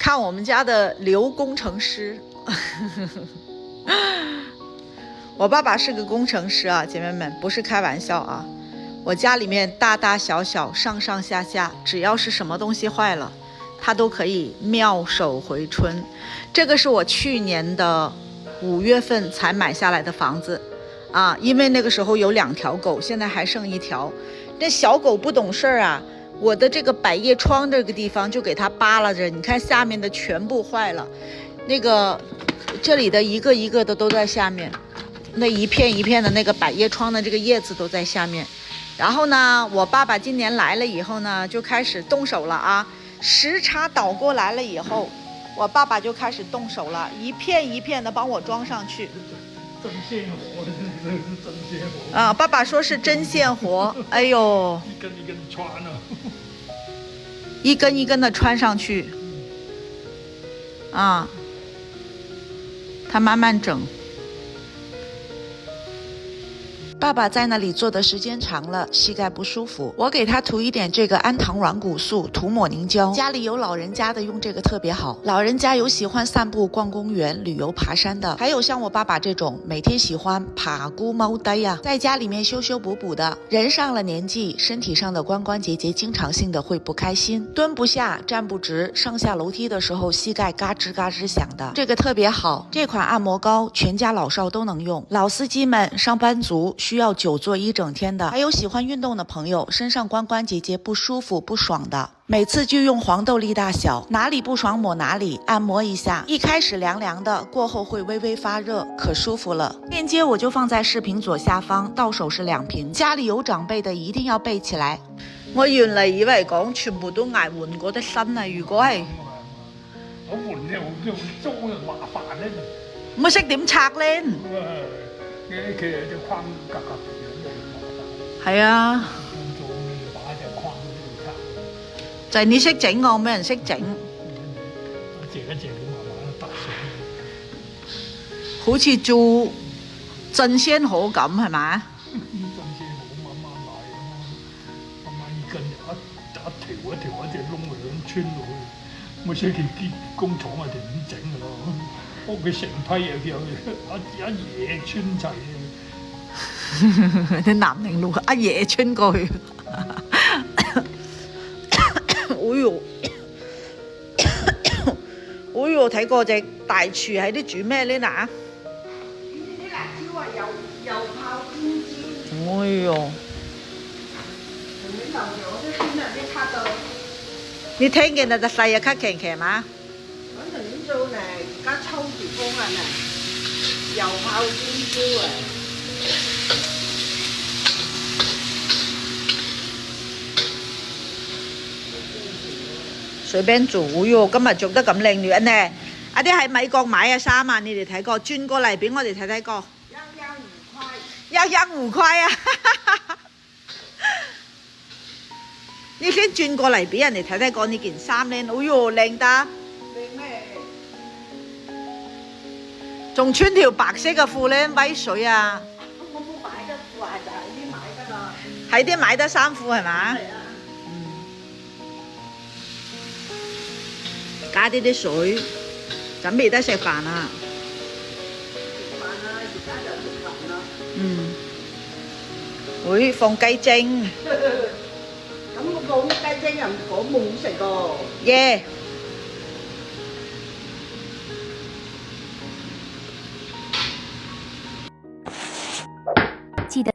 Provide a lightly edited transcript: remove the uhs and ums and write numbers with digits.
看我们家的刘工程师。我爸爸是个工程师啊，姐妹们，不是开玩笑啊。我家里面大大小小、上上下下，只要是什么东西坏了，他都可以妙手回春。这个是我去年的5月份才买下来的房子啊，因为那个时候有2条狗，现在还剩1条。这小狗不懂事儿啊，我的这个百叶窗这个地方就给它扒拉着，你看下面的全部坏了，那个这里的一个一个的都在下面，那一片一片的那个百叶窗的这个叶子都在下面。然后呢，我爸爸今年来了以后呢，就开始动手了啊。时差倒过来了以后，我爸爸就开始动手了，一片一片的帮我装上去。针线活，这是针线活啊！爸爸说是针线活，哎呦，一根一根穿啊，一根一根的穿上去，啊，他慢慢整。爸爸在那里坐的时间长了，膝盖不舒服，我给他涂一点这个氨糖软骨素，涂抹凝胶。家里有老人家的用这个特别好，老人家有喜欢散步、逛公园、旅游、爬山的，还有像我爸爸这种每天喜欢爬孤猫呆呀，在家里面修修补补的。人上了年纪，身体上的关关节节经常性的会不开心，蹲不下，站不直，上下楼梯的时候膝盖嘎吱嘎吱响的，这个特别好。这款按摩膏全家老少都能用，老司机们、上班族需要久坐1整天的，还有喜欢运动的朋友，身上关关节节不舒服不爽的，每次就用黄豆粒大小，哪里不爽抹哪里，按摩一下，一开始凉凉的，过后会微微发热，可舒服了。链接我就放在视频左下方，到手是2瓶，家里有长辈的一定要备起来。我原嚟以為講全部都捱換過得身啊，如果係我換又租又麻煩咧，唔識點拆咧。其實隻框格格嘅樣麻煩。係啊，做你擺隻框喺度拆，就係你識整，我冇人識整，一隻一隻咁慢慢搭上。好似做鎮鮮河咁係咪？針線好慢慢嚟咁，慢慢一根一條窿嚟咁穿落去。每星期啲工廠啊就咁整㗎咯，屋企成批有一嘢穿齊。啲南寧路一嘢穿過去。哎呦，哎呦，睇過隻大廚喺啲煮咩呢嗱？啲辣椒啊，油泡尖椒。哎呦！你留咗啲先啊，啲卡到。你聽見就細啊卡騎騎嘛？揾條點做呢？而家抽住風啊呢，油泡尖椒啊！隨便做喎，今日做得咁靚女人呢？啲喺美國買嘅衫啊，你哋睇過？轉過嚟俾我哋睇睇個。115塊啊！你先轉過嚟俾人哋睇睇個呢件衫咧，哎呦靚得！靚咩？仲穿條白色嘅褲咧，威水啊！我冇買得褲啊，就係啲買得啦。喺啲買得衫褲係嘛？係啊。加啲水，準備得食飯啊！食飯啦，而家就食飯啦。會放雞精。咁我冇雞精又唔講冇食喎。耶！